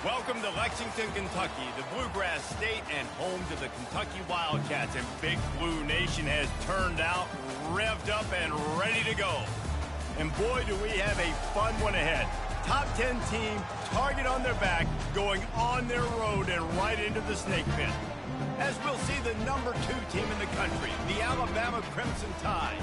Welcome to Lexington, Kentucky, the Bluegrass State and home to the Kentucky Wildcats. And Big Blue Nation has turned out, revved up, and ready to go. And boy, do we have a fun one ahead. Top 10 team, target on their back, going on their road and right into the snake pit. As we'll see the number 2 team in the country, the Alabama Crimson Tide,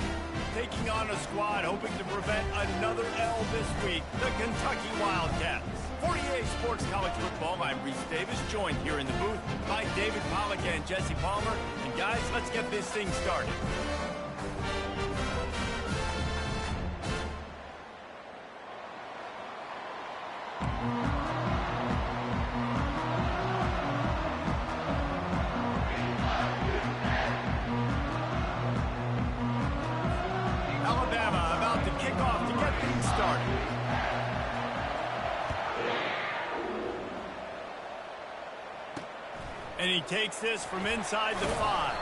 taking on a squad hoping to prevent another L this week, the Kentucky Wildcats. For EA Sports College Football, I'm Reese Davis, joined here in the booth by David Pollack and Jesse Palmer. And guys, let's get this thing started. Alabama about to kick off to get things started. And he takes this from inside the 5.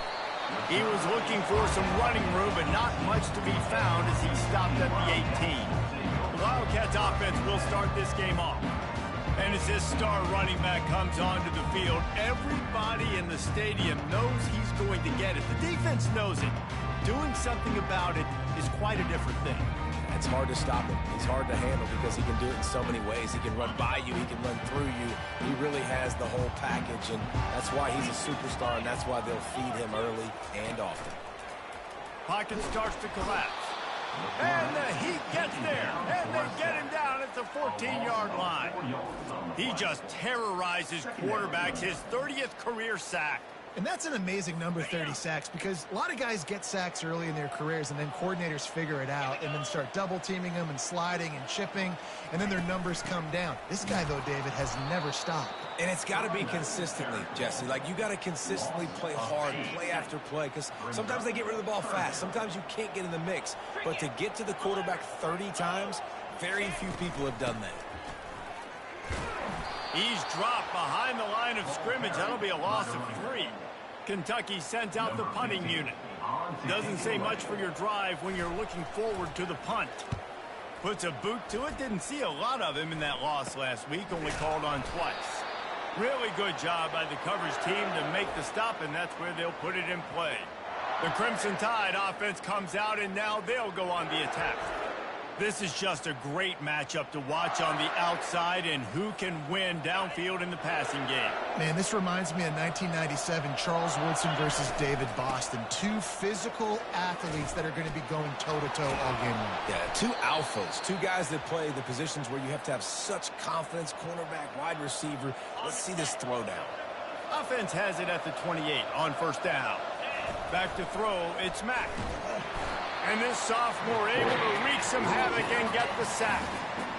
He was looking for some running room, but not much to be found as he stopped at the 18. The Wildcats offense will start this game off. And as this star running back comes onto the field, everybody in the stadium knows he's going to get it. The defense knows it. Doing something about it is quite a different thing. It's hard to stop him. He's hard to handle because he can do it in so many ways. He can run by you. He can run through you. He really has the whole package, and that's why he's a superstar, and that's why they'll feed him early and often. Pocket starts to collapse. And the Heat gets there, and they get him down at the 14-yard line. He just terrorizes quarterbacks, his 30th career sack. And that's an amazing number, 30 sacks, because a lot of guys get sacks early in their careers, and then coordinators figure it out and then start double-teaming them and sliding and chipping, and then their numbers come down. This guy, though, David, has never stopped. And it's got to be consistently, Jesse. Like, you got to consistently play hard, play after play, because sometimes they get rid of the ball fast. Sometimes you can't get in the mix. But to get to the quarterback 30 times, very few people have done that. He's dropped behind the line of scrimmage. That'll be a loss of 3. Kentucky sent out the punting unit. Doesn't say much for your drive when you're looking forward to the punt. Puts a boot to it. Didn't see a lot of him in that loss last week. Only called on twice. Really good job by the coverage team to make the stop, and that's where they'll put it in play. The Crimson Tide offense comes out, and now they'll go on the attack. This is just a great matchup to watch on the outside and who can win downfield in the passing game. Man, this reminds me of 1997, Charles Woodson versus David Boston. 2 physical athletes that are going to be going toe-to-toe all game long. Yeah, 2 alphas, 2 guys that play the positions where you have to have such confidence, cornerback, wide receiver. Let's see this throwdown. Offense has it at the 28 on first down. Back to throw, it's Mack. And this sophomore able to wreak some havoc and get the sack.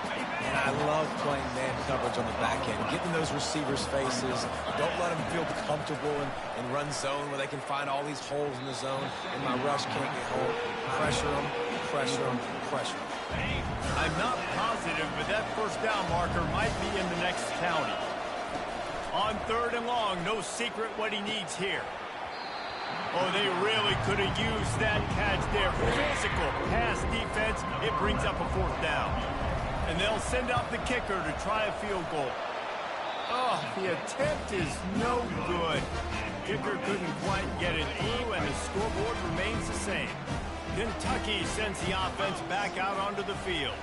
And I love playing man coverage on the back end, getting those receivers' faces. Don't let them feel comfortable in run zone where they can find all these holes in the zone, and my rush can't get home. Pressure them, pressure them, pressure them. I'm not positive, but that first down marker might be in the next county. On 3rd and long, no secret what he needs here. Oh, they really could have used that catch there. Physical pass defense. It brings up a 4th down. And they'll send out the kicker to try a field goal. Oh, the attempt is no good. Kicker couldn't quite get it through, and the scoreboard remains the same. Kentucky sends the offense back out onto the field.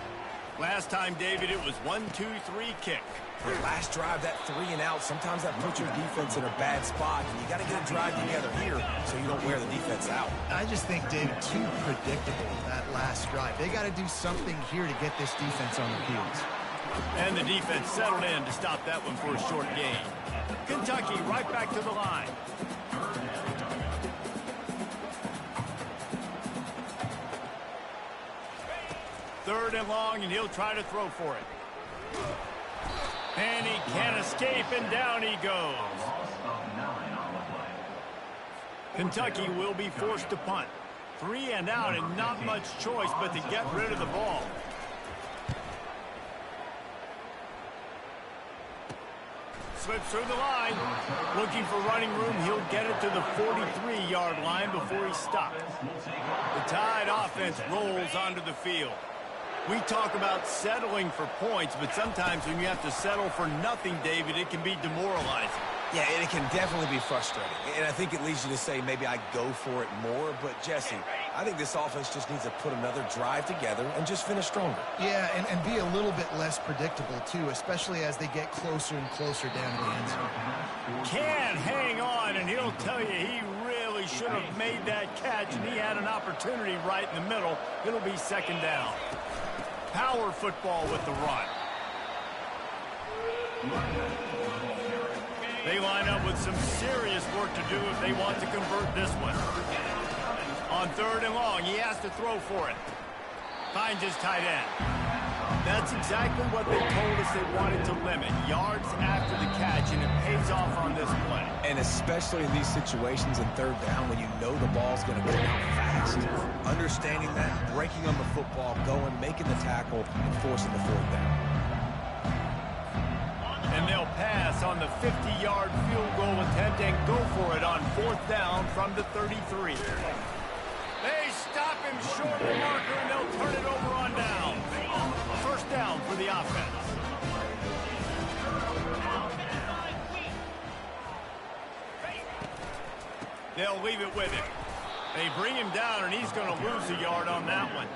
Last time, David, it was 1-2-3 kick. For the last drive, that 3 and out, sometimes that puts your defense in a bad spot, and you got to get a drive together here so you don't wear the defense out. I just think, David, too predictable, that last drive. They got to do something here to get this defense on their heels. And the defense settled in to stop that one for a short gain. Kentucky right back to the line. Third and long, and he'll try to throw for it. And he can't escape, and down he goes. Kentucky will be forced to punt. 3 and out, and not much choice but to get rid of the ball. Slips through the line. Looking for running room. He'll get it to the 43-yard line before he stopped. The Tide offense rolls onto the field. We talk about settling for points, but sometimes when you have to settle for nothing, David, it can be demoralizing. Yeah, and it can definitely be frustrating. And I think it leads you to say maybe I go for it more. But, Jesse, I think this offense just needs to put another drive together and just finish stronger. Yeah, and be a little bit less predictable, too, especially as they get closer and closer down to the end zone. Can't hang on, and he'll tell you he really should have made that catch, and he had an opportunity right in the middle. It'll be second down. Power football with the run. They line up with some serious work to do if they want to convert this one. On third and long, he has to throw for it. Finds his tight end. That's exactly what they told us they wanted to limit. Yards after the catch, and it pays off on this play. And especially in these situations in third down when you know the ball's going to go out fast. Understanding that, breaking on the football, going, making the tackle, and forcing the fourth down. And they'll pass on the 50-yard field goal attempt and go for it on fourth down from the 33. They stop him short of the marker, and they'll turn it over on down. First down for the offense. They'll leave it with him. They bring him down, and he's going to lose a yard on that one.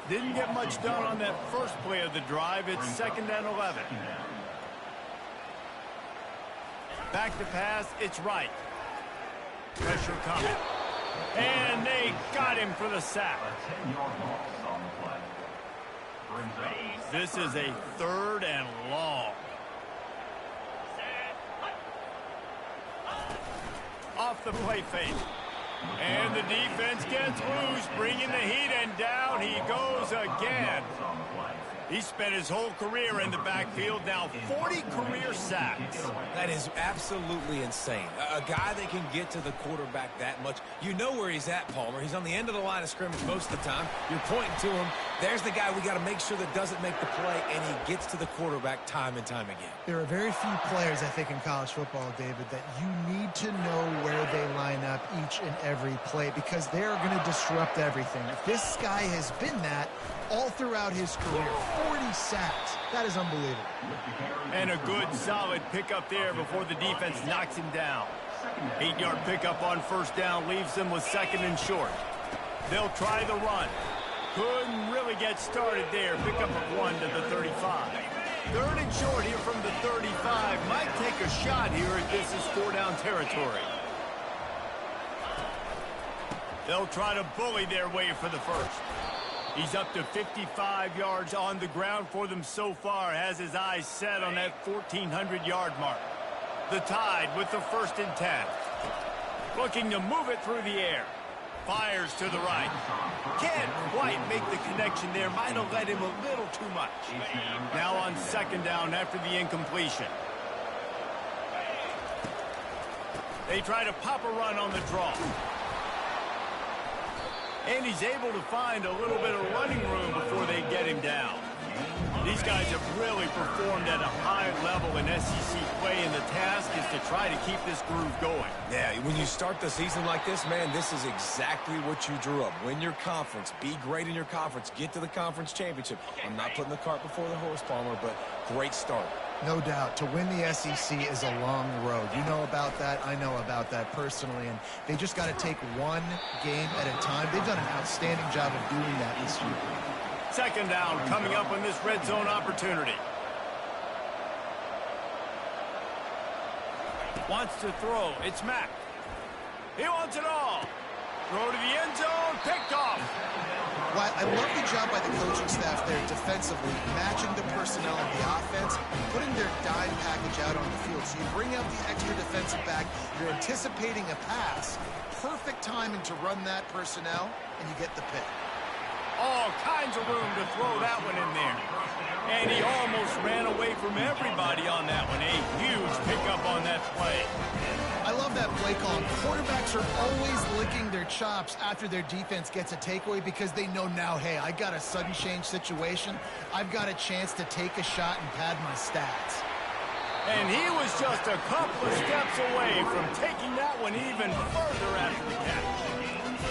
Didn't get much done on that first play of the drive. It's second and 11. Back to pass, it's right. Pressure coming. And they got him for the sack. This is a third and long. Off the play fake. And the defense gets loose, bringing the heat, and down he goes again. He spent his whole career in the backfield, now 40 career sacks. That is absolutely insane. A guy that can get to the quarterback that much. You know where he's at, Palmer. He's on the end of the line of scrimmage most of the time. You're pointing to him. There's the guy we got to make sure that doesn't make the play, and he gets to the quarterback time and time again. There are very few players, I think, in college football, David, that you need to know where they line up each and every play because they're going to disrupt everything. This guy has been that all throughout his career. 40 sacks. That is unbelievable. And a good, solid pickup there before the defense knocks him down. 8-yard pickup on first down leaves them with second and short. They'll try the run. Couldn't really get started there. Pickup of 1 to the 35. Third and short here from the 35. Might take a shot here if this is 4-down territory. They'll try to bully their way for the first. He's up to 55 yards on the ground for them so far. Has his eyes set on that 1,400-yard mark. The Tide with the first and 10. Looking to move it through the air. Fires to the right. Can't quite make the connection there. Might have led him a little too much. Now on second down after the incompletion. They try to pop a run on the draw. And he's able to find a little bit of running room before they get him down. These guys have really performed at a high level in SEC play, and the task is to try to keep this groove going. Yeah, when you start the season like this, man, this is exactly what you drew up. Win your conference. Be great in your conference. Get to the conference championship. I'm not putting the cart before the horse, Palmer, but great start. No doubt. To win the SEC is a long road. You know about that. I know about that personally. And they just got to take one game at a time. They've done an outstanding job of doing that this year. Second down coming up on this red zone opportunity. Wants to throw. It's Mack. He wants it all. Throw to the end zone. Picked off. Well, I love the job by the coaching staff there defensively, matching the personnel of the offense, putting their dime package out on the field. So you bring out the extra defensive back, you're anticipating a pass, perfect timing to run that personnel, and you get the pick. All kinds of room to throw that one in there. And he almost ran away from everybody on that one. A huge pickup on that play. I love that play call. Quarterbacks are always licking their chops after their defense gets a takeaway because they know now, hey, I got a sudden change situation. I've got a chance to take a shot and pad my stats. And he was just a couple of steps away from taking that one even further after the catch.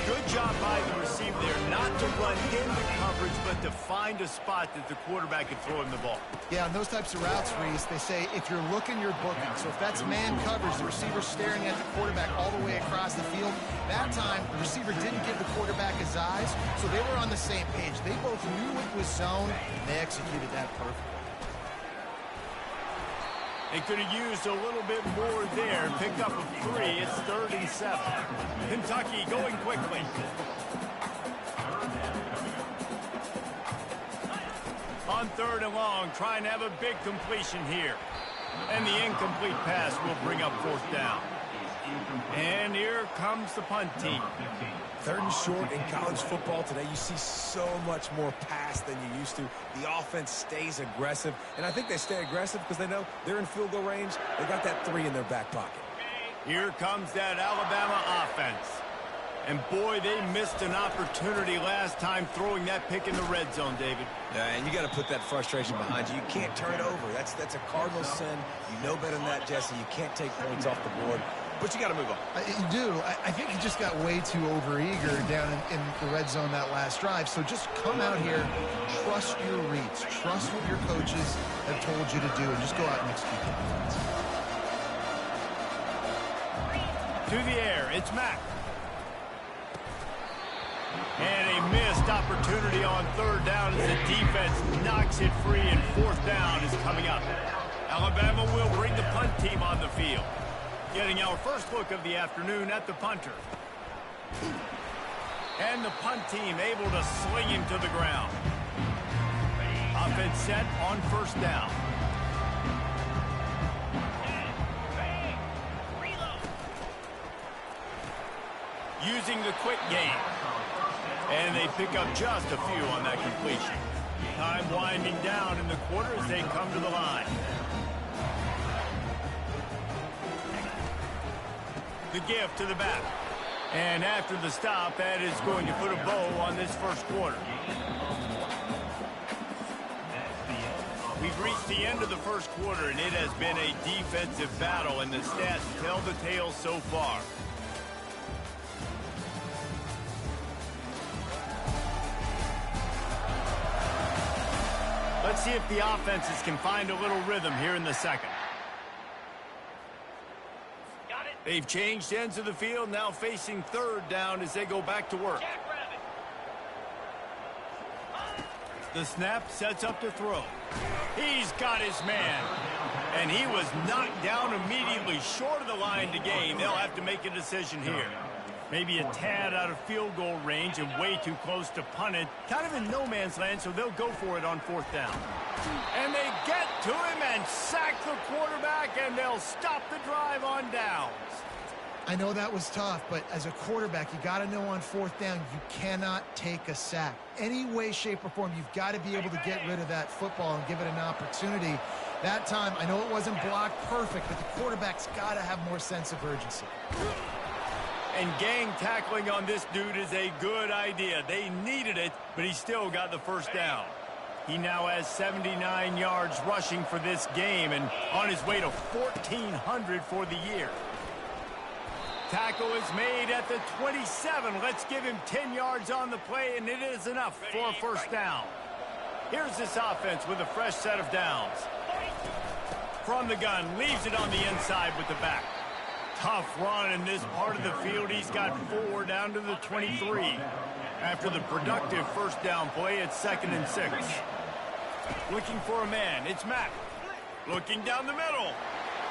Good job by the receiver there, not to run into coverage, but to find a spot that the quarterback could throw him the ball. Yeah, on those types of routes, Reese, they say if you're looking, you're booking. So if that's man coverage, the receiver's staring at the quarterback all the way across the field. That time, the receiver didn't give the quarterback his eyes, so they were on the same page. They both knew it was zone, and they executed that perfectly. They could have used a little bit more there. Picked up a 3. It's 3rd and 7. Kentucky going quickly. On 3rd and long, trying to have a big completion here. And the incomplete pass will bring up 4th down. And here comes the punt team. 3rd and short in college football today. You see so much more pass than you used to. The offense stays aggressive, and I think they stay aggressive because they know they're in field goal range. They got that 3 in their back pocket. Here comes that Alabama offense. And boy, they missed an opportunity last time throwing that pick in the red zone, David. And you got to put that frustration behind you. You can't turn it over. That's a cardinal sin. You know better than that, Jesse. You can't take points off the board. But you got to move on. You do. I think he just got way too overeager down in the red zone that last drive. So just come out here, trust your reads, trust what your coaches have told you to do, and just go out and execute the offense. To the air, it's Mack. And a missed opportunity on 3rd down as the defense knocks it free, and 4th down is coming up. Alabama will bring the punt team on the field. Getting our first look of the afternoon at the punter. And the punt team able to sling him to the ground. Offense set on 1st down. Using the quick game. And they pick up just a few on that completion. Time winding down in the quarter as they come to the line. The give to the back. And after the stop, that is going to put a bow on this first quarter. We've reached the end of the first quarter, and it has been a defensive battle, and the stats tell the tale so far. Let's see if the offenses can find a little rhythm here in the second. They've changed ends of the field, now facing 3rd down as they go back to work. The snap sets up to throw. He's got his man. And he was knocked down immediately short of the line to gain. They'll have to make a decision here. Maybe a tad out of field goal range and way too close to punt it. Kind of in no man's land, so they'll go for it on 4th down. And they get to him and sack the quarterback, and they'll stop the drive on downs. I know that was tough, but as a quarterback, you got to know on 4th down, you cannot take a sack. Any way, shape, or form, you've got to be able to get rid of that football and give it an opportunity. That time, I know it wasn't blocked perfect, but the quarterback's got to have more sense of urgency. And gang tackling on this dude is a good idea. They needed it, but he still got the 1st down. He now has 79 yards rushing for this game and on his way to 1,400 for the year. Tackle is made at the 27. Let's give him 10 yards on the play, and it is enough for a 1st down. Here's this offense with a fresh set of downs. From the gun, leaves it on the inside with the back. Tough run in this part of the field. He's got 4 down to the 23. After the productive 1st down play, it's 2nd and 6. Looking for a man, it's Mack. Looking down the middle,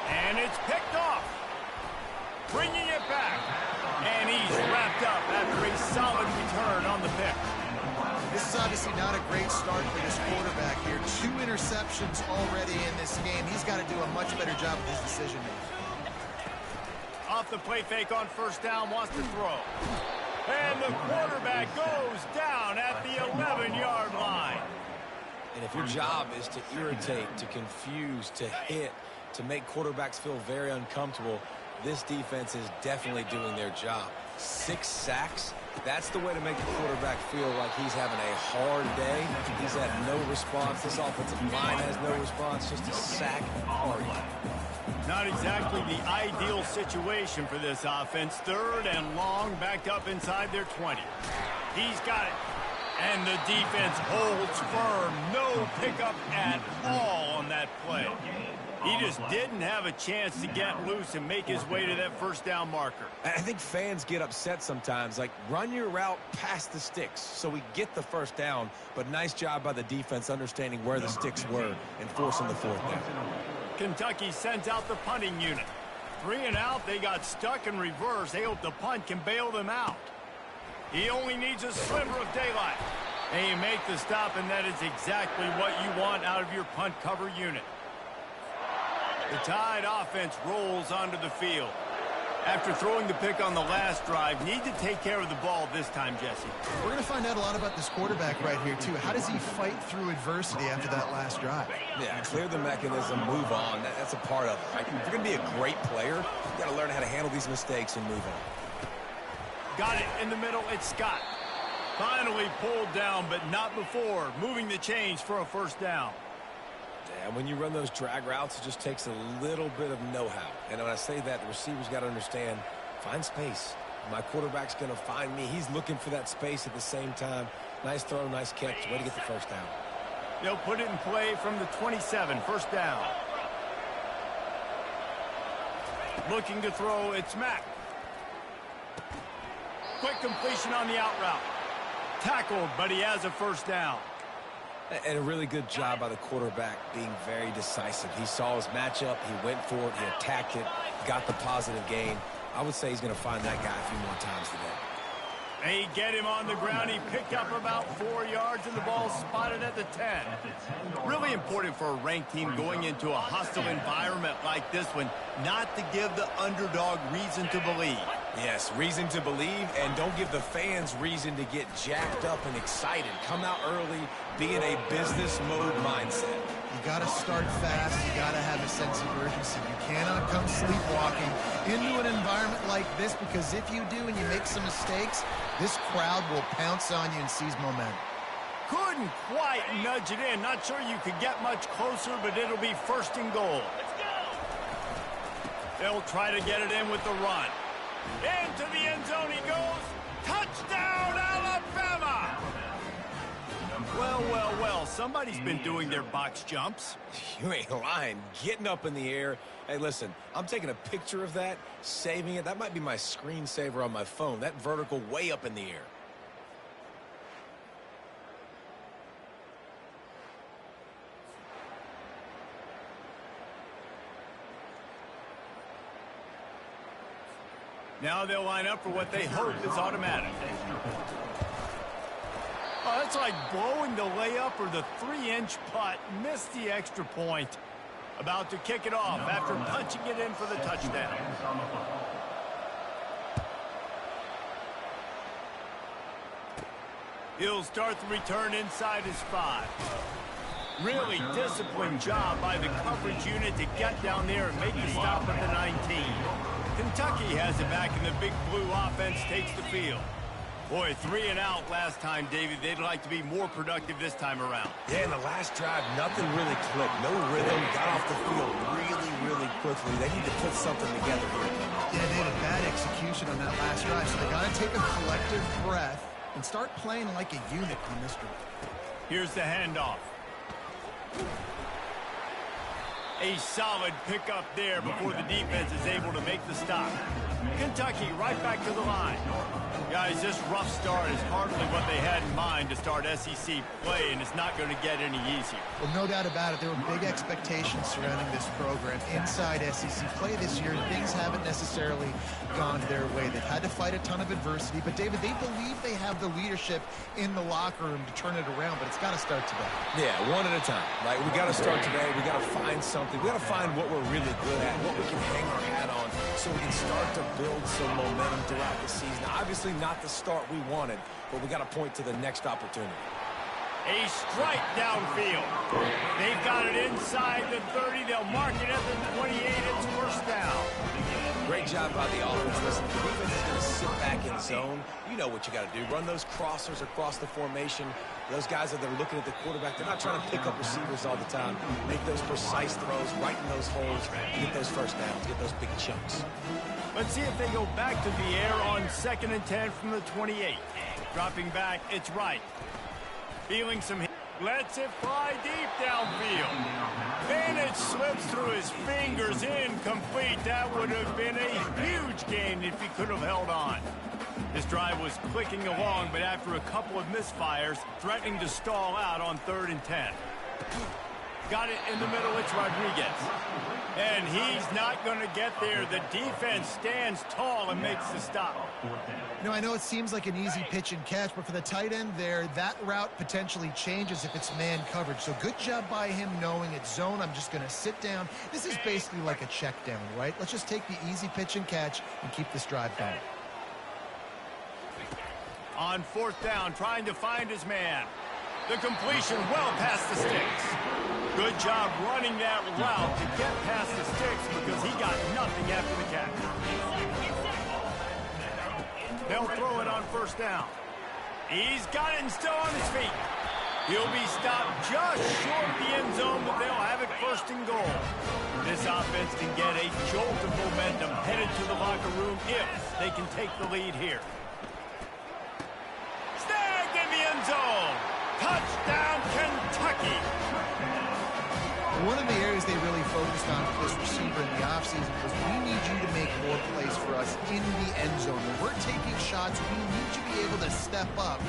and it's picked off. Bringing it back, and he's wrapped up after a solid return on the pick. This is obviously not a great start for this quarterback here. 2 interceptions already in this game. He's got to do a much better job with his decision-making. Off the play fake on 1st down, wants to throw. And the quarterback goes down at the 11-yard line. And if your job is to irritate, to confuse, to hit, to make quarterbacks feel very uncomfortable, this defense is definitely doing their job. 6 sacks, that's the way to make the quarterback feel like he's having a hard day. He's had no response. This offensive line has no response, just a sack party. Not exactly the ideal situation for this offense. 3rd and long, backed up inside their 20. He's got it. And the defense holds firm. No pickup at all on that play. He just didn't have a chance to get loose and make his way to that first down marker. I think fans get upset sometimes. Like, run your route past the sticks so we get the first down. But nice job by the defense understanding where the sticks were and forcing the 4th down. Kentucky sends out the punting unit. 3 and out, they got stuck in reverse. They hope the punt can bail them out. He only needs a sliver of daylight. And you make the stop, and that is exactly what you want out of your punt cover unit. The Tide offense rolls onto the field. After throwing the pick on the last drive, need to take care of the ball this time, Jesse. We're going to find out a lot about this quarterback right here, too. How does he fight through adversity after that last drive? Yeah, clear the mechanism, move on. That's a part of it. Right? If you're going to be a great player, you got to learn how to handle these mistakes and move on. Got it in the middle. It's Scott. Finally pulled down, but not before. Moving the chains for a first down. And when you run those drag routes, it just takes a little bit of know-how. And when I say that, the receivers got to understand, find space. My quarterback's going to find me. He's looking for that space at the same time. Nice throw, nice catch. Way to get the first down. They'll put it in play from the 27, first down. Looking to throw, it's Mack. Quick completion on the out route. Tackled, but he has a first down. And a really good job by the quarterback being very decisive. He saw his matchup, he went for it, he attacked it, got the positive gain. I would say he's going to find that guy a few more times today. They get him on the ground. He picked up about 4 yards, and the ball spotted at the 10. Really important for a ranked team going into a hostile environment like this one, not to give the underdog reason to believe. Yes, reason to believe, and don't give the fans reason to get jacked up and excited. Come out early, be in a business mode mindset. You got to start fast. You got to have a sense of urgency. You cannot come sleepwalking into an environment like this, because if you do and you make some mistakes, this crowd will pounce on you and seize momentum. Couldn't quite nudge it in. Not sure you could get much closer, but it'll be 1st and goal. They'll try to get it in with the run. Into the end zone he goes. Touchdown, Alabama! Well, well, well, somebody's been doing their box jumps. You ain't lying. Getting up in the air. Hey, listen, I'm taking a picture of that, saving it. That might be my screensaver on my phone. That vertical way up in the air. Now they'll line up for what they hope is automatic. Oh, that's like blowing the layup or the 3-inch putt. Missed the extra point. About to kick it off after punching it in for the touchdown. He'll start the return inside his 5. Really disciplined job by the coverage unit to get down there and make the stop at the 19. Kentucky has it back, and the Big Blue offense takes the field. Boy, 3 and out last time, David. They'd like to be more productive this time around. Yeah, in the last drive, nothing really clicked. No rhythm. Got off the field really, really quickly. They need to put something together here. Yeah, they had a bad execution on that last drive, so they got to take a collective breath and start playing like a unit on this drive. Here's the handoff. A solid pickup there before the defense is able to make the stop. Kentucky right back to the line. Guys, this rough start is hardly what they had in mind to start SEC play, and it's not going to get any easier. Well, no doubt about it. There were big expectations surrounding this program inside SEC play this year, and things haven't necessarily gone their way. They've had to fight a ton of adversity, but, David, they believe they have the leadership in the locker room to turn it around, but it's got to start today. Yeah, one at a time. Like, we got to start today. We got to find something. We got to find what we're really good at, what we can hang our hat on, so we can start to build some momentum throughout the season. Obviously not the start we wanted, but we got to point to the next opportunity. A strike downfield. They've got it inside the 30. They'll mark it at the 28. It's 1st down. Great Great job by the offense. Listen, the defense is going to sit back in zone. You know what you got to do. Run those crossers across the formation. Those guys that are looking at the quarterback, they're not trying to pick up receivers all the time. Make those precise throws, right in those holes, and get those first downs, get those big chunks. Let's see if they go back to the air on 2nd and 10 from the 28. Dropping back, it's right. Feeling some hit. Lets it fly deep downfield. And it slips through his fingers, incomplete. That would have been a huge gain if he could have held on. This drive was clicking along, but after a couple of misfires, threatening to stall out on 3rd and 10. Got it in the middle, it's Rodriguez. And he's not going to get there. The defense stands tall and makes the stop. You know, I know it seems like an easy pitch and catch, but for the tight end there, that route potentially changes if it's man coverage. So good job by him knowing it's zone. I'm just going to sit down. This is basically like a check down, right? Let's just take the easy pitch and catch and keep this drive going. On 4th down, trying to find his man. The completion well past the sticks. Good job running that route to get past the sticks because he got nothing after the catch. They'll throw it on 1st down. He's got it and still on his feet. He'll be stopped just short of the end zone, but they'll have it 1st and goal. This offense can get a jolt of momentum headed to the locker room if they can take the lead here. Snagged in the end zone. Touchdown, Kentucky. One of the areas they really focused on for this receiver in the offseason was we need you to make more plays for us in the end zone. When we're taking shots, we need you to be able to step up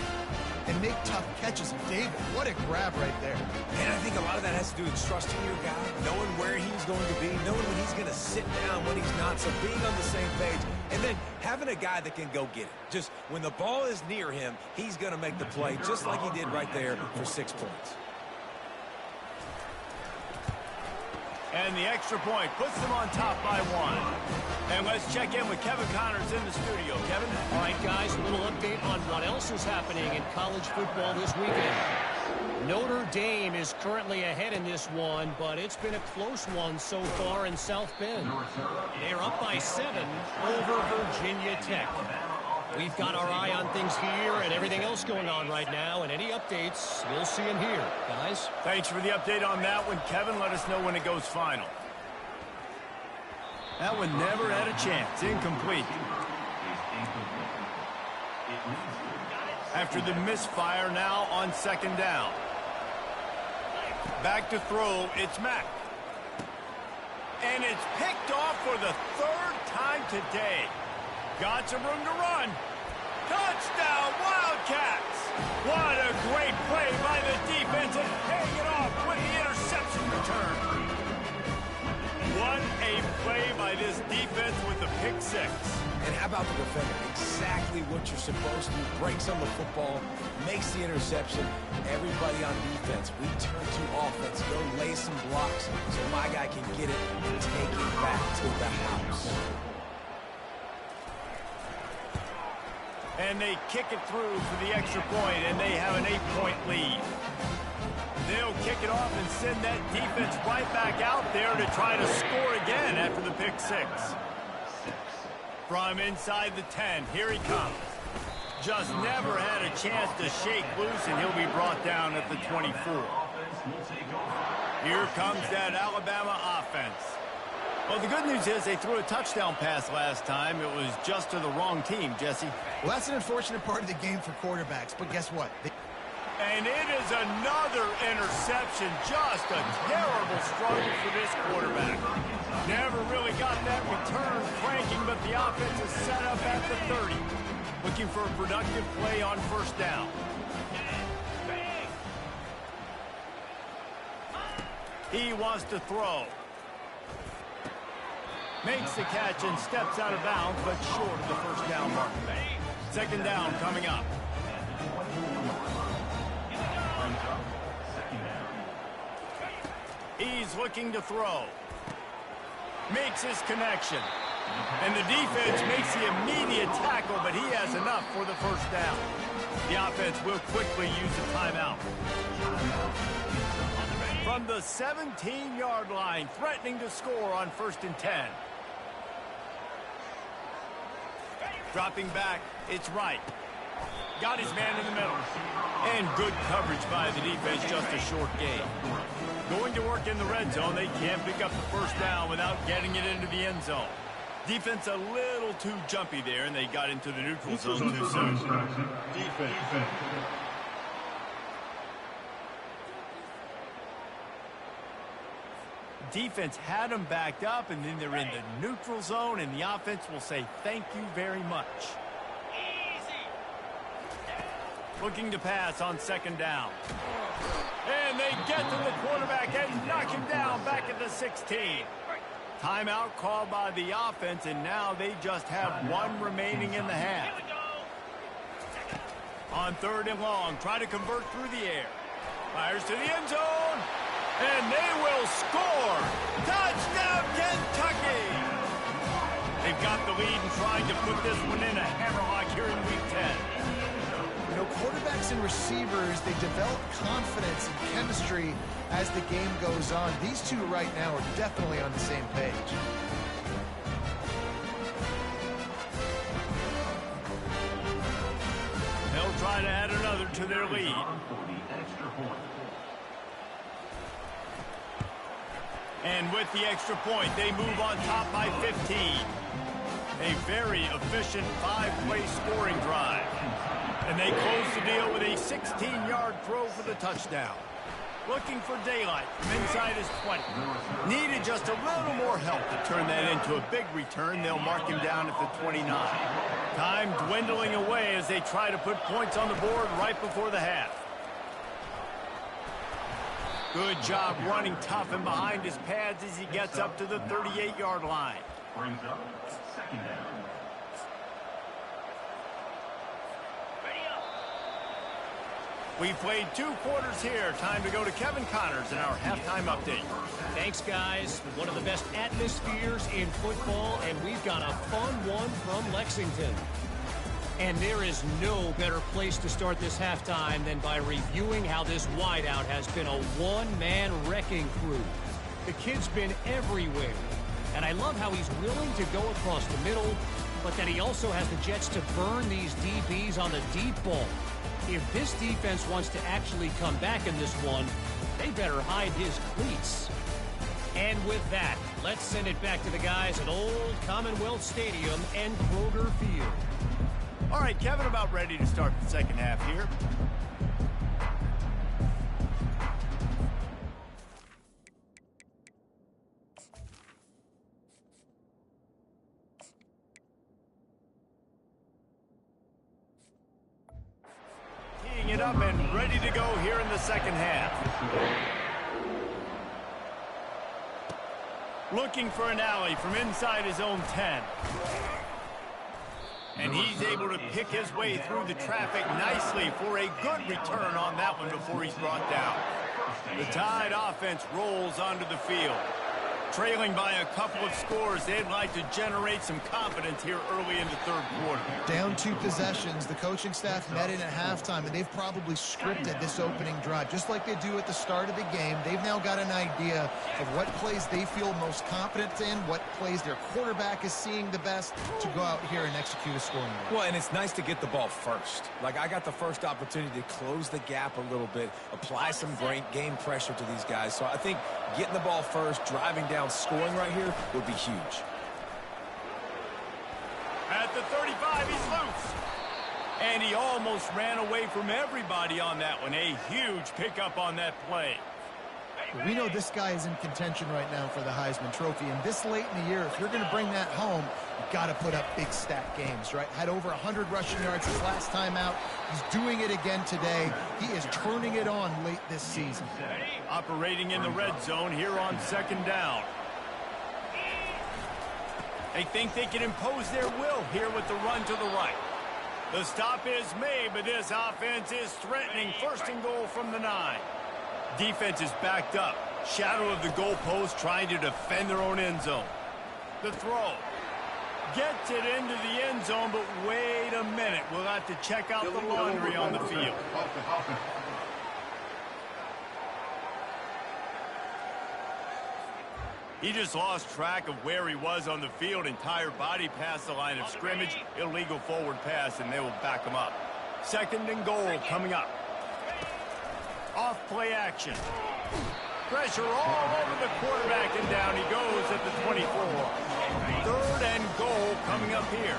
and make tough catches. And David, what a grab right there. And I think a lot of that has to do with trusting your guy, knowing where he's going to be, knowing when he's going to sit down, when he's not, so being on the same page, and then having a guy that can go get it. Just when the ball is near him, he's going to make the play, just like he did right there for 6 points. And the extra point puts them on top by 1. And let's check in with Kevin Connors in the studio. Kevin? All right, guys, a little update on what else is happening in college football this weekend. Notre Dame is currently ahead in this one, but it's been a close one so far in South Bend. They're up by 7 over Virginia Tech. We've got our eye on things here and everything else going on right now, and any updates, we'll see them here. Guys? Thanks for the update on that one, Kevin. Let us know when it goes final. That one never had a chance. Incomplete. After the misfire, now on 2nd down. Back to throw, it's Mack. And it's picked off for the 3rd time today. Got some room to run. Touchdown, Wildcats! What a great play by the defense and paying it off with the interception return. What a play by this defense with the pick 6. And how about the defender? Exactly what you're supposed to. Breaks on the football, makes the interception. Everybody on defense, we turn to offense. Go lay some blocks so my guy can get it and take it back to the house. And they kick it through for the extra point, and they have an 8-point lead. They'll kick it off and send that defense right back out there to try to score again after the pick 6. From inside the 10, here he comes. Just never had a chance to shake loose, and he'll be brought down at the 24. Here comes that Alabama offense. Well, the good news is they threw a touchdown pass last time. It was just to the wrong team, Jesse. Well, that's an unfortunate part of the game for quarterbacks, but guess what? And it is another interception. Just a terrible struggle for this quarterback. Never really got that return cranking, but the offense is set up at the 30. Looking for a productive play on 1st down. He wants to throw. Makes the catch and steps out of bounds, but short of the 1st down mark. 2nd down coming up. He's looking to throw. Makes his connection. And the defense makes the immediate tackle, but he has enough for the 1st down. The offense will quickly use a timeout. From the 17-yard line, threatening to score on 1st and 10. Dropping back, it's right. Got his man in the middle. And good coverage by the defense, just a short gain. Going to work in the red zone, they can't pick up the first down without getting it into the end zone. Defense a little too jumpy there, and they got into the neutral zone too soon. Defense had them backed up, and then they're in the neutral zone, and the offense will say thank you very much. Looking to pass on second down. And they get to the quarterback and knock him down back at the 16. Timeout called by the offense, and now they just have one remaining in the half. On third and long, try to convert through the air. Fires to the end zone, and they will score. Touchdown, Kentucky! They've got the lead and trying to put this one in a hammerlock here in Week 10. You know, quarterbacks and receivers, they develop confidence and chemistry as the game goes on. These two right now are definitely on the same page. They'll try to add another to their lead. And with the extra point, they move on top by 15. A very efficient five-play scoring drive. And they close the deal with a 16-yard throw for the touchdown. Looking for daylight from inside his 20. Needed just a little more help to turn that into a big return. They'll mark him down at the 29. Time dwindling away as they try to put points on the board right before the half. Good job running tough and behind his pads as he gets up to the 38-yard line. Brings up second down. We played 2 quarters here. Time to go to Kevin Connors in our halftime update. Thanks, guys. One of the best atmospheres in football, and we've got a fun one from Lexington. And there is no better place to start this halftime than by reviewing how this wideout has been a one-man wrecking crew. The kid's been everywhere, and I love how he's willing to go across the middle, but that he also has the jets to burn these DBs on the deep ball. If this defense wants to actually come back in this one, they better hide his cleats. And with that, let's send it back to the guys at Old Commonwealth Stadium and Kroger Field. All right, Kevin, about ready to start the second half here. Teeing it up and ready to go here in the second half. Looking for an alley from inside his own 10. And he's able to pick his way through the traffic nicely for a good return on that one before he's brought down. The Tide offense rolls onto the field. Trailing by a couple of scores, they'd like to generate some confidence here early in the third quarter. Down 2 possessions, the coaching staff met in at halftime, and they've probably scripted this opening drive. Just like they do at the start of the game, they've now got an idea of what plays they feel most confident in, what plays their quarterback is seeing the best to go out here and execute a scoring drive. Well, and it's nice to get the ball first. Like, I got the first opportunity to close the gap a little bit, apply some great game pressure to these guys. So I think getting the ball first, driving down, scoring right here would be huge. At the 35, he's loose. And he almost ran away from everybody on that one. A huge pickup on that play. We know this guy is in contention right now for the Heisman Trophy, and this late in the year, if you're going to bring that home, you've got to put up big stat games, right? Had over 100 rushing yards his last time out. He's doing it again today. He is turning it on late this season. Operating in the red zone here on second down. They think they can impose their will here with the run to the right. The stop is made, but this offense is threatening. First and goal from the 9. Defense is backed up. Shadow of the goalpost trying to defend their own end zone. The throw. Gets it into the end zone, but wait a minute. We'll have to check out the laundry on the field. He just lost track of where he was on the field. Entire body past the line of scrimmage. Illegal forward pass, and they will back him up. 2nd and goal coming up. Off play action. Pressure all over the quarterback, and down he goes at the 24. 3rd and goal coming up here.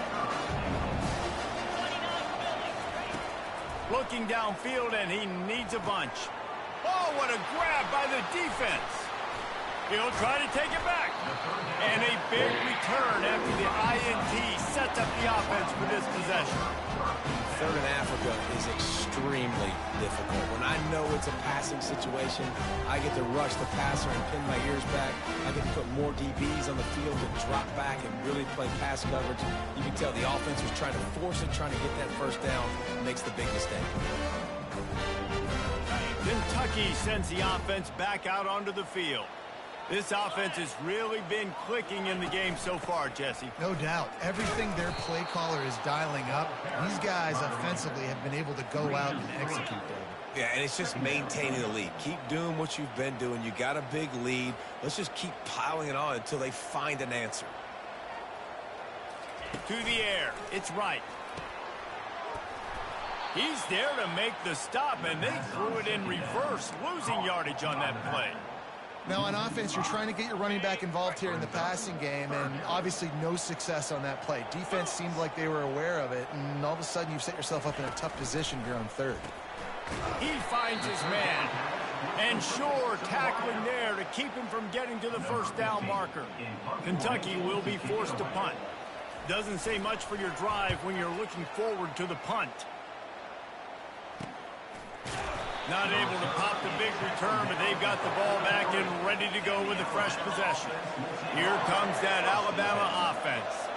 Looking downfield, and he needs a bunch. Oh, what a grab by the defense. He'll try to take it back. And a big return after the INT sets up the offense for this possession. 3rd and Africa is extremely difficult. When I know it's a passing situation, I get to rush the passer and pin my ears back. I get to put more DBs on the field and drop back and really play pass coverage. You can tell the offense was trying to force it, trying to get that 1st down, and makes the big mistake. Kentucky sends the offense back out onto the field. This offense has really been clicking in the game so far, Jesse. No doubt. Everything their play caller is dialing up, these guys offensively have been able to go out and execute, David. Yeah, and it's just maintaining the lead. Keep doing what you've been doing. You got a big lead. Let's just keep piling it on until they find an answer. To the air. It's right. He's there to make the stop, and they threw it in reverse, losing yardage on that play. Now, on offense, you're trying to get your running back involved here in the passing game, and obviously no success on that play. Defense seemed like they were aware of it, and all of a sudden you've set yourself up in a tough position here on 3rd. He finds his man. And sure, tackling there to keep him from getting to the 1st down marker. Kentucky will be forced to punt. Doesn't say much for your drive when you're looking forward to the punt. Not able to pop the big return, but they've got the ball back and ready to go with a fresh possession. Here comes that Alabama offense.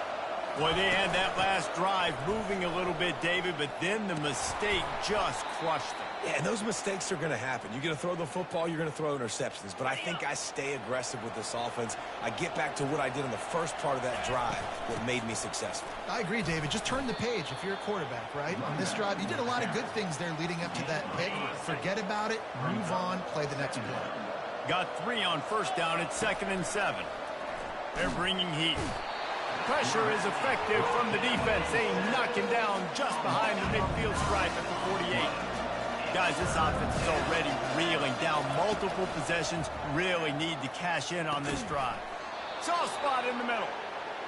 Boy, they had that last drive moving a little bit, David, but then the mistake just crushed them. Yeah, and those mistakes are going to happen. You're going to throw the football, you're going to throw interceptions. But I think I stay aggressive with this offense. I get back to what I did in the first part of that drive, what made me successful. I agree, David. Just turn the page if you're a quarterback, right? On this drive, you did a lot of good things there leading up to that pick. Forget about it, move on, play the next play. Got 3 on 1st down. It's 2nd and 7. They're bringing heat. Pressure is effective from the defense. They knock him down just behind the midfield stripe at the 48. Guys, this offense is already reeling down multiple possessions. Really need to cash in on this drive. Soft spot in the middle.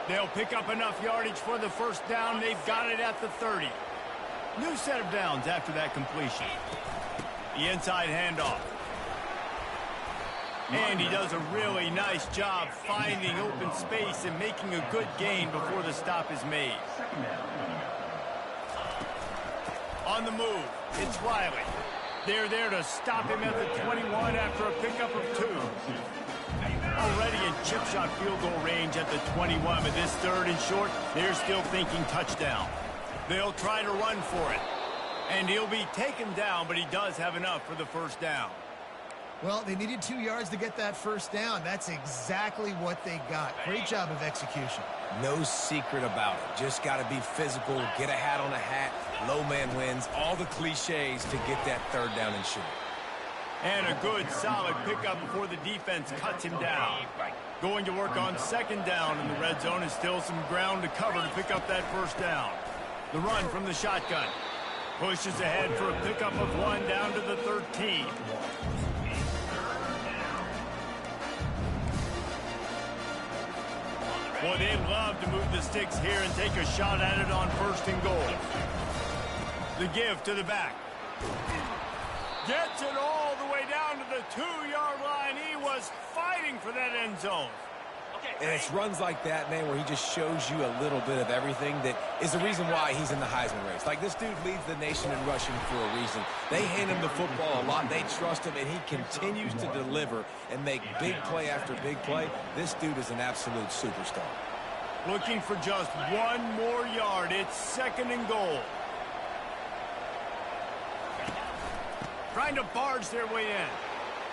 They'll pick up enough yardage for the 1st down. They've got it at the 30. New set of downs after that completion. The inside handoff. And he does a really nice job finding open space and making a good gain before the stop is made. On the move, it's Riley. They're there to stop him at the 21 after a pickup of 2. Already in chip shot field goal range at the 21, but this 3rd and short, they're still thinking touchdown. They'll try to run for it. And he'll be taken down, but he does have enough for the 1st down. Well, they needed 2 yards to get that 1st down. That's exactly what they got. Great job of execution. No secret about it. Just got to be physical, get a hat on a hat, low man wins, all the cliches to get that 3rd down and short. And a good, solid pickup before the defense cuts him down. Going to work on 2nd down in the red zone is still some ground to cover to pick up that 1st down. The run from the shotgun. Pushes ahead for a pickup of 1 down to the 13. Boy, they love to move the sticks here and take a shot at it on 1st and goal. The give to the back. Gets it all the way down to the 2-yard line. He was fighting for that end zone. And it's runs like that, man, where he just shows you a little bit of everything that is the reason why he's in the Heisman race. Like, this dude leads the nation in rushing for a reason. They hand him the football a lot. They trust him, and he continues to deliver and make big play after big play. This dude is an absolute superstar. Looking for just 1 more yard. It's 2nd and goal. Trying to barge their way in.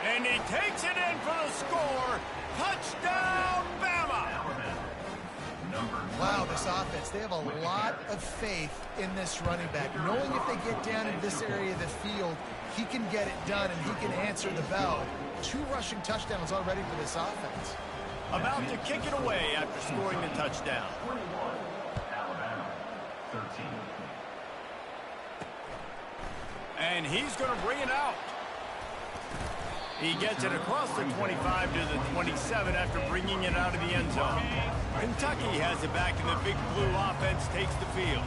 And he takes it in for the score. Touchdown, Bama! Wow, this offense, they have a lot of faith in this running back. Knowing if they get down in this area of the field, he can get it done and he can answer the bell. 2 rushing touchdowns already for this offense. About to kick it away after scoring the touchdown. 21, Alabama, 13. And he's going to bring it out. He gets it across the 25 to the 27 after bringing it out of the end zone. Kentucky has it back, and the Big Blue offense takes the field.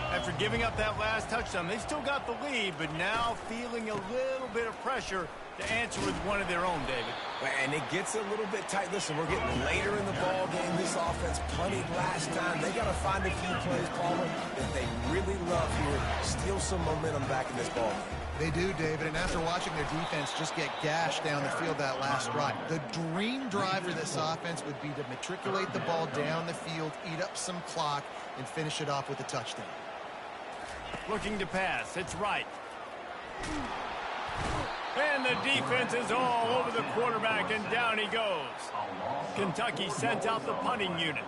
After giving up that last touchdown, they still got the lead, but now feeling a little bit of pressure to answer with one of their own, David. And it gets a little bit tight. Listen, we're getting later in the ball game. This offense punted last time. They got to find a few plays, Palmer, that they really love here. Steal some momentum back in this ball game. They do, David, and after watching their defense just get gashed down the field that last drive, the dream drive for this offense would be to matriculate the ball down the field, eat up some clock, and finish it off with a touchdown. Looking to pass. It's right. And the defense is all over the quarterback, and down he goes. Kentucky sent out the punting unit.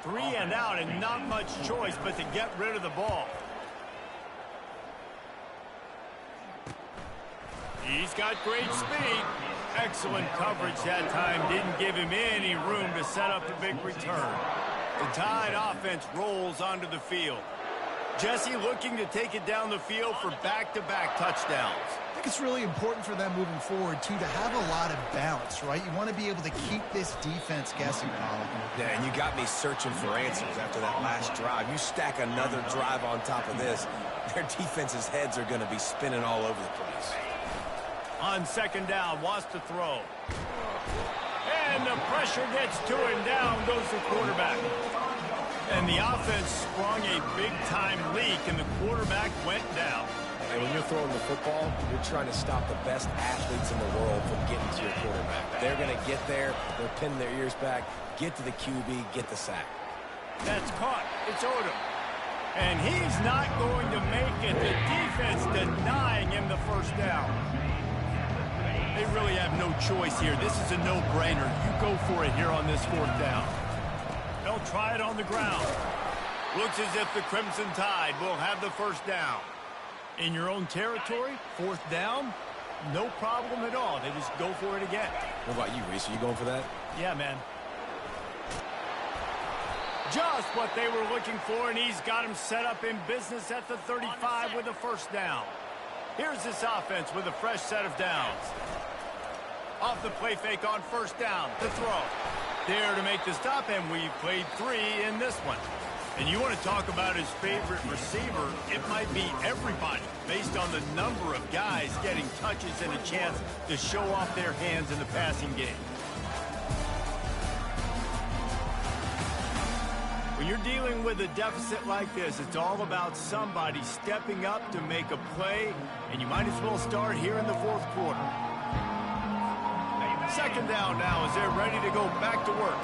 3 and out, and not much choice but to get rid of the ball. He's got great speed. Excellent coverage that time. Didn't give him any room to set up the big return. The Tide offense rolls onto the field. Jesse looking to take it down the field for back-to-back touchdowns. I think it's really important for them moving forward, too, to have a lot of balance, right? You want to be able to keep this defense guessing, Colin. Yeah, and you got me searching for answers after that last drive. You stack another drive on top of this, their defense's heads are going to be spinning all over the place. On second down, wants to throw. And the pressure gets to him. Down goes the quarterback. And the offense sprung a big-time leak, and the quarterback went down. And when you're throwing the football, you're trying to stop the best athletes in the world from getting to your quarterback. They're going to get there. They're pinning their ears back, get to the QB, get the sack. That's caught. It's Odom. And he's not going to make it. The defense denying him the first down. They really have no choice here. This is a no-brainer. You go for it here on this fourth down. They'll try it on the ground. Looks as if the Crimson Tide will have the first down. In your own territory, fourth down, no problem at all. They just go for it again. What about you, Reese? Are you going for that? Yeah, man. Just what they were looking for, and he's got him set up in business at the 35 with a first down. Here's this offense with a fresh set of downs. Off the play fake on first down, the throw. There to make the stop, and we've played 3 in this one. And you want to talk about his favorite receiver, it might be everybody, based on the number of guys getting touches and a chance to show off their hands in the passing game. When you're dealing with a deficit like this, it's all about somebody stepping up to make a play, and you might as well start here in the fourth quarter. Second down now as they're ready to go back to work.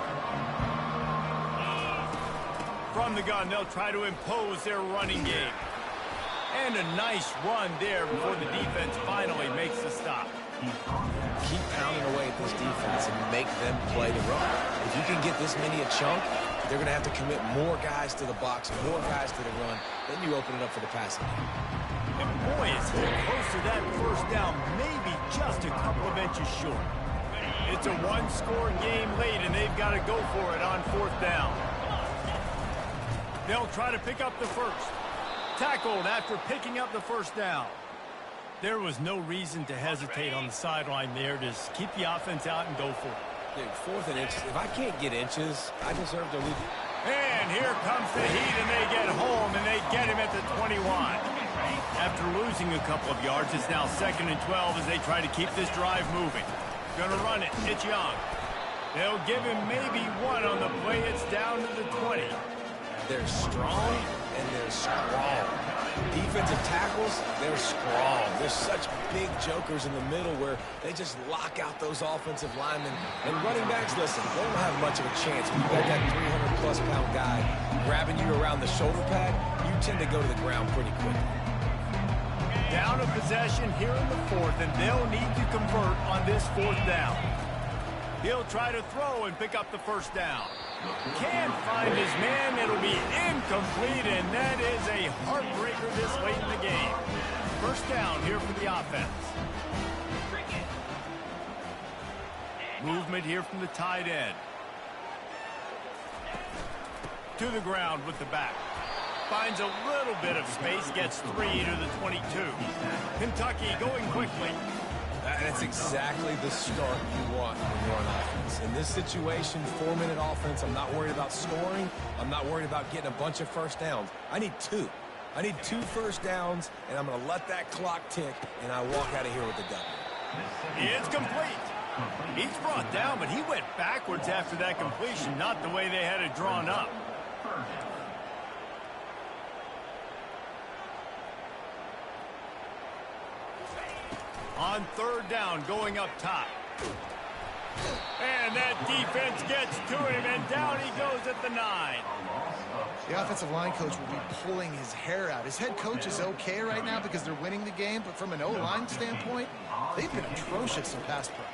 From the gun, they'll try to impose their running game. And a nice run there before the defense finally makes the stop. Keep pounding away at this defense and make them play the run. If you can get this many a chunk, they're going to have to commit more guys to the box, more guys to the run. Then you open it up for the passing game. And boy, is he close to that first down, maybe just a couple of inches short. It's a one-score game late, and they've got to go for it on fourth down. They'll try to pick up the first. Tackled after picking up the first down. There was no reason to hesitate on the sideline there. Just keep the offense out and go for it. Dude, 4th and inches. If I can't get inches, I deserve to lose. And here comes the heat, and they get home, and they get him at the 21. After losing a couple of yards, it's now 2nd and 12 as they try to keep this drive moving. Gonna run it. It's Young. They'll give him maybe one on the play. It's down to the 20. They're strong and they're strong. Defensive tackles, they're strong. There's such big jokers in the middle where they just lock out those offensive linemen. And running backs, listen, they don't have much of a chance. When you got that 300-plus pound guy grabbing you around the shoulder pad, you tend to go to the ground pretty quickly. Down a possession here in the fourth, and they'll need to convert on this fourth down. He'll try to throw and pick up the first down. Can't find his man. It'll be incomplete, and that is a heartbreaker this late in the game. First down here for the offense. Movement here from the tight end. To the ground with the back. Finds a little bit of space, gets 3 to the 22. Kentucky going quickly. That's exactly the start you want when you're on offense. In this situation, 4-minute offense, I'm not worried about scoring. I'm not worried about getting a bunch of first downs. I need 2. I need 2 first downs, and I'm going to let that clock tick, and I walk out of here with the W. It's complete. He's brought down, but he went backwards after that completion, not the way they had it drawn up. On 3rd down, going up top. And that defense gets to him, and down he goes at the 9. The offensive line coach will be pulling his hair out. His head coach is okay right now because they're winning the game, but from an O-line standpoint, they've been atrocious in pass pro.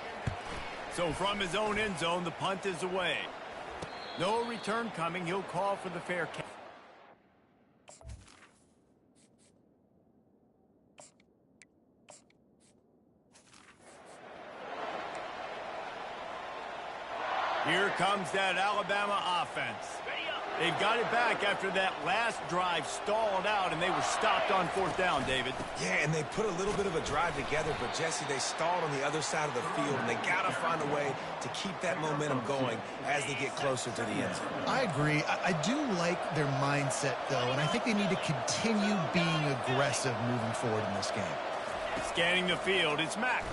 So from his own end zone, the punt is away. No return coming. He'll call for the fair catch. Here comes that Alabama offense. They've got it back after that last drive stalled out, and they were stopped on 4th down, David. Yeah, and they put a little bit of a drive together, but, Jesse, they stalled on the other side of the field, and they got to find a way to keep that momentum going as they get closer to the end zone. I agree. I do like their mindset, though, and I think they need to continue being aggressive moving forward in this game. Scanning the field, it's Mack.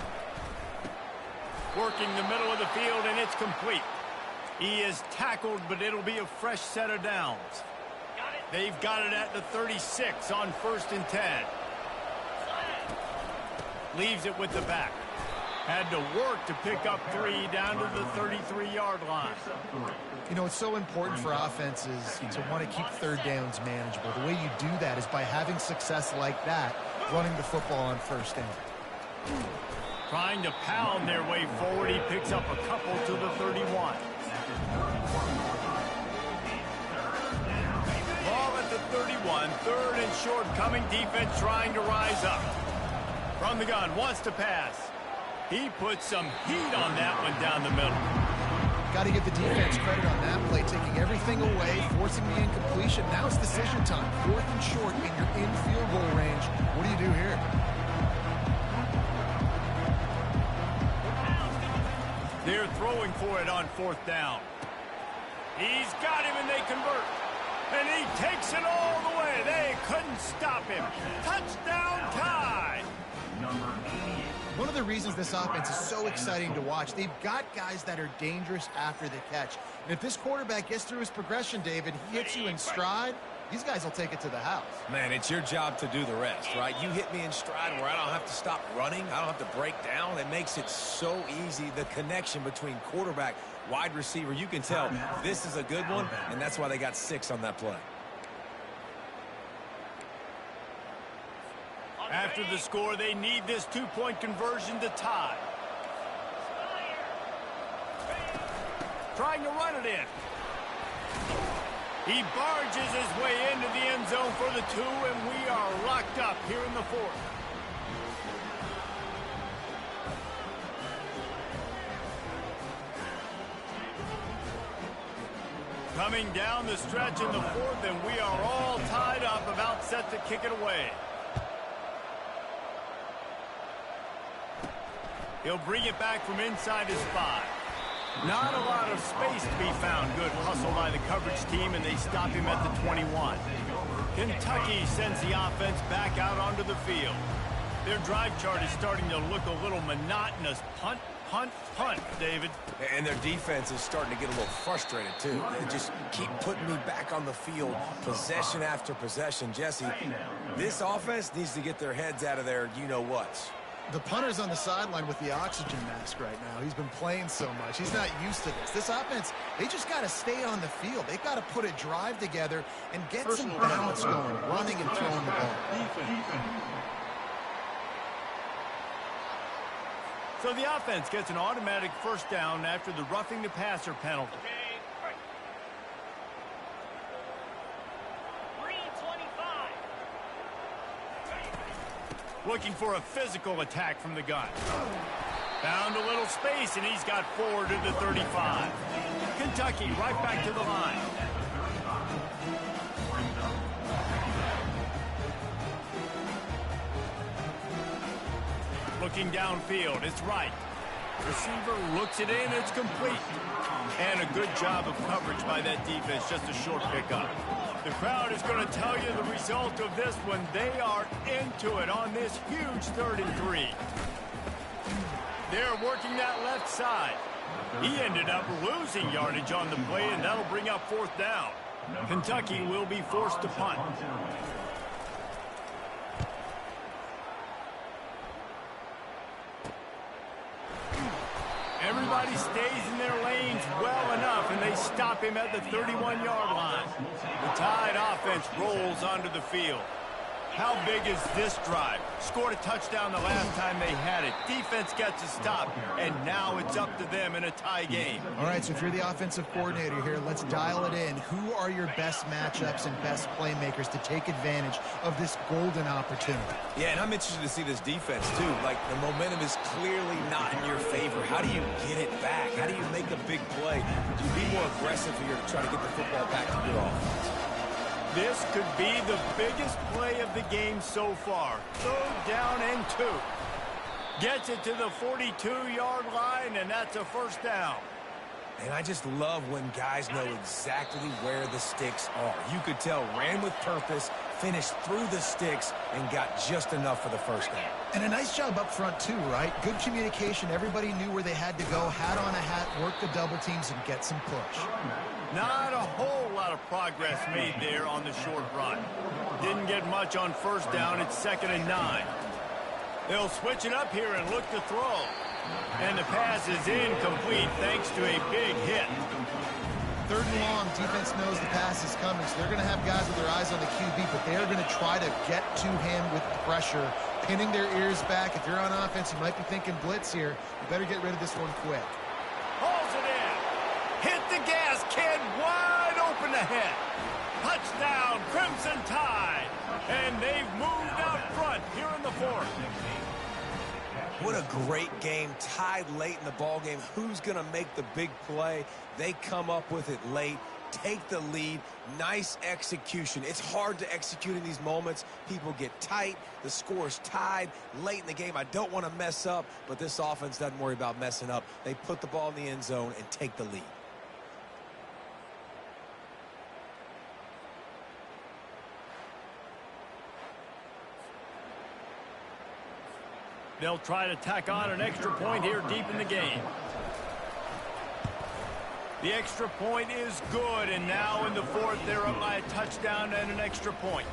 Working the middle of the field, and it's complete. He is tackled, but it'll be a fresh set of downs. They've got it at the 36 on 1st and 10. Leaves it with the back. Had to work to pick up 3 down to the 33-yard line. You know, it's so important for offenses to want to keep 3rd downs manageable. The way you do that is by having success like that, running the football on 1st down. Trying to pound their way forward. He picks up a couple to the 31. Ball at the 31. 3rd and short coming. Defense trying to rise up. From the gun. Wants to pass. He puts some heat on that one down the middle. Got to give the defense credit on that play, taking everything away, forcing the incompletion. Now it's decision time. 4th and short, and you're in field goal range. What do you do here? They're throwing for it on 4th down. He's got him, and they convert. And he takes it all the way. They couldn't stop him. Touchdown tie. One of the reasons this offense is so exciting to watch, they've got guys that are dangerous after the catch. And if this quarterback gets through his progression, David, he hits you in stride, these guys will take it to the house. Man, it's your job to do the rest, right? You hit me in stride where I don't have to stop running. I don't have to break down. It makes it so easy, the connection between quarterback, wide receiver. You can tell this is a good one, and that's why they got 6 on that play. After the score, they need this 2-point conversion to tie. Trying to run it in. He barges his way into the end zone for the 2, and we are locked up here in the 4th. Coming down the stretch in the 4th, and we are all tied up, about set to kick it away. He'll bring it back from inside his 5. Not a lot of space to be found. Good hustle by the coverage team, and they stop him at the 21. Kentucky sends the offense back out onto the field. Their drive chart is starting to look a little monotonous. Punt, punt, punt, David. And their defense is starting to get a little frustrated, too. They just keep putting me back on the field, possession after possession. Jesse, this offense needs to get their heads out of their you-know-whats. The punter's on the sideline with the oxygen mask right now. He's been playing so much. He's not used to this. This offense, they just got to stay on the field. They've got to put a drive together and get some balance going, running and throwing the ball. So the offense gets an automatic first down after the roughing the passer penalty. Looking for a physical attack from the gun. Found a little space, and he's got 4 to the 35. Kentucky right back to the line. Looking downfield, it's right. Receiver looks it in, it's complete. And a good job of coverage by that defense, just a short pickup. The crowd is going to tell you the result of this one. They are into it on this huge 3rd and 3. They're working that left side. He ended up losing yardage on the play, and that'll bring up 4th down. Kentucky will be forced to punt. Everybody stays in their lanes well enough, and they stop him at the 31-yard line. The Tide offense rolls onto the field. How big is this drive? Scored a touchdown the last time they had it. Defense gets a stop, and now it's up to them in a tie game. All right, so if you're the offensive coordinator here, let's dial it in. Who are your best matchups and best playmakers to take advantage of this golden opportunity? Yeah, and I'm interested to see this defense, too. Like, the momentum is clearly not in your favor. How do you get it back? How do you make a big play? Do you be more aggressive here to try to get the football back to your offense? This could be the biggest play of the game so far. 3rd down and 2. Gets it to the 42-yard line, and that's a 1st down. And I just love when guys know exactly where the sticks are. You could tell, ran with purpose, finished through the sticks, and got just enough for the 1st down. And a nice job up front, too, right? Good communication. Everybody knew where they had to go, hat on a hat, work the double teams, and get some push. Not a whole lot of progress made there on the short run. Didn't get much on 1st down. It's 2nd and 9. They'll switch it up here and look to throw. And the pass is incomplete thanks to a big hit. 3rd and long, defense knows the pass is coming, so they're going to have guys with their eyes on the QB, but they're going to try to get to him with pressure, pinning their ears back. If you're on offense, you might be thinking blitz here. You better get rid of this one quick. Pulls it in. Hit the gas, kid. Wide open ahead. Touchdown, Crimson Tide. And they've moved out front here in the 4th. What a great game, tied late in the ball game. Who's going to make the big play? They come up with it late, take the lead. Nice execution. It's hard to execute in these moments. People get tight. The score's tied late in the game. I don't want to mess up, but this offense doesn't worry about messing up. They put the ball in the end zone and take the lead. They'll try to tack on an extra point here deep in the game. The extra point is good, and now in the 4th, they're up by a touchdown and an extra point.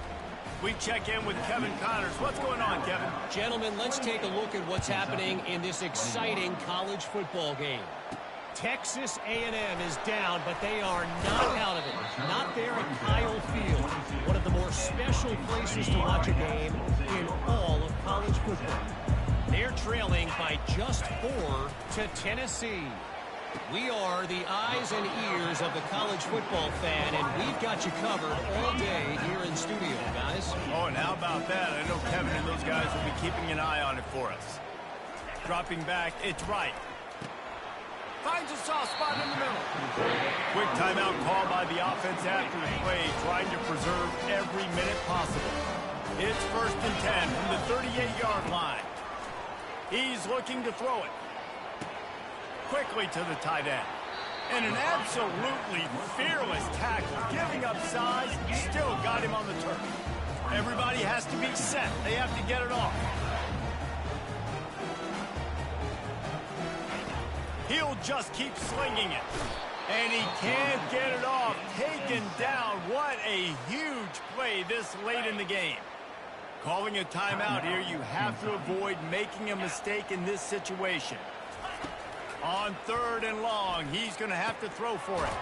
We check in with Kevin Connors. What's going on, Kevin? Gentlemen, let's take a look at what's happening in this exciting college football game. Texas A&M is down, but they are not out of it. Not there at Kyle Field, one of the more special places to watch a game in all of college football. They're trailing by just 4 to Tennessee. We are the eyes and ears of the college football fan, and we've got you covered all day here in studio, guys. Oh, and how about that? I know Kevin and those guys will be keeping an eye on it for us. Dropping back, it's right. Finds a soft spot in the middle. Quick timeout call by the offense after the play, trying to preserve every minute possible. It's 1st and 10 from the 38-yard line. He's looking to throw it. Quickly to the tight end. And an absolutely fearless tackle, giving up size, still got him on the turf. Everybody has to be set. They have to get it off. He'll just keep slinging it. And he can't get it off. Taken down. What a huge play this late in the game. Calling a timeout here, you have to avoid making a mistake in this situation. On 3rd and long, he's going to have to throw for it.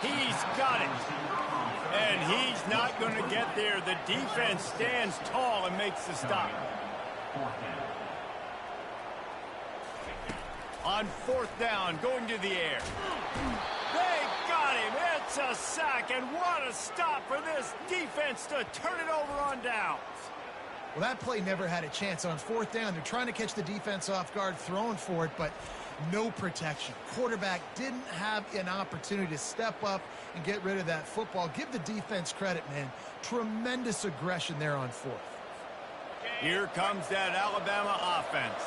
He's got it. And he's not going to get there. The defense stands tall and makes the stop. On 4th down, going to the air. They got him. It's a sack, and what a stop for this defense to turn it over on downs. Well, that play never had a chance. On 4th down, they're trying to catch the defense off guard, throwing for it, but no protection. Quarterback didn't have an opportunity to step up and get rid of that football. Give the defense credit, man. Tremendous aggression there on 4th. Here comes that Alabama offense.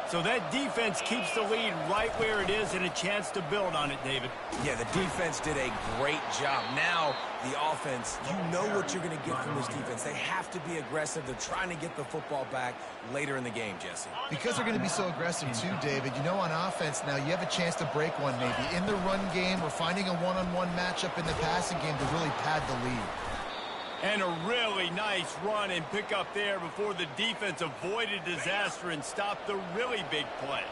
So that defense keeps the lead right where it is and a chance to build on it, David. Yeah, the defense did a great job. Now, the offense, you know what you're going to get from this defense. They have to be aggressive. They're trying to get the football back later in the game, Jesse. Because they're going to be so aggressive too, David, you know, on offense now you have a chance to break one maybe in the run game or finding a one-on-one matchup in the passing game to really pad the lead. And a really nice run and pick up there before the defense avoided disaster and stopped the really big play.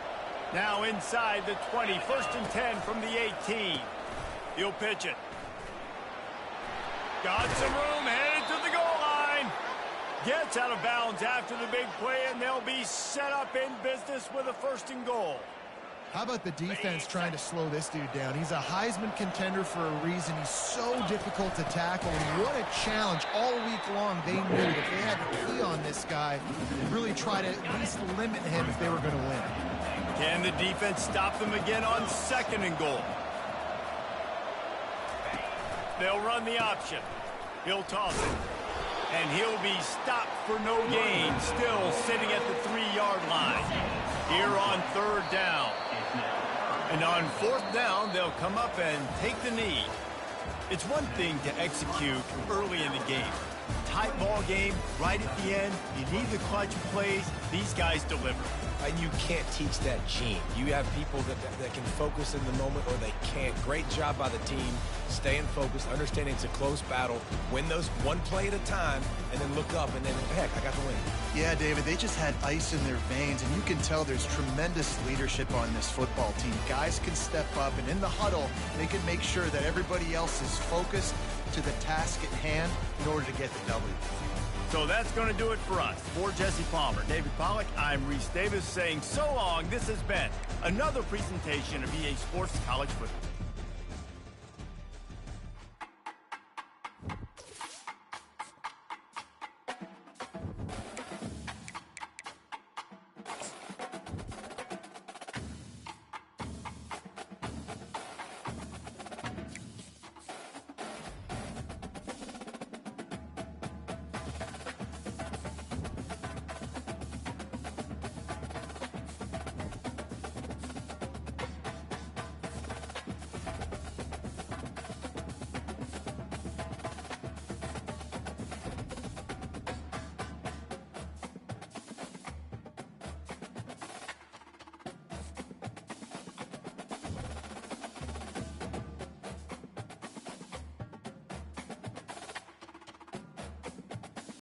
Now inside the 20, 1st and 10 from the 18. He'll pitch it. Got some room, headed to the goal line. Gets out of bounds after the big play, and they'll be set up in business with a 1st and goal. How about the defense trying to slow this dude down? He's a Heisman contender for a reason. He's so difficult to tackle, and what a challenge all week long. They knew that they had to key on this guy and really try to at least limit him if they were going to win. Can the defense stop them again on 2nd and goal? They'll run the option. He'll toss it. And he'll be stopped for no gain, still sitting at the 3-yard line. Here on 3rd down. And on 4th down, they'll come up and take the knee. It's one thing to execute early in the game. Tight ball game, right at the end. You need the clutch plays. These guys deliver. And you can't teach that gene. You have people that can focus in the moment or they can't. Great job by the team, staying focused, understanding it's a close battle, win those one play at a time, and then look up and then, heck, I got the win. Yeah, David, they just had ice in their veins, and you can tell there's tremendous leadership on this football team. Guys can step up, and in the huddle, they can make sure that everybody else is focused to the task at hand in order to get the W. So that's going to do it for us. For Jesse Palmer, David Pollack, I'm Reese Davis saying so long. This has been another presentation of EA Sports College Football.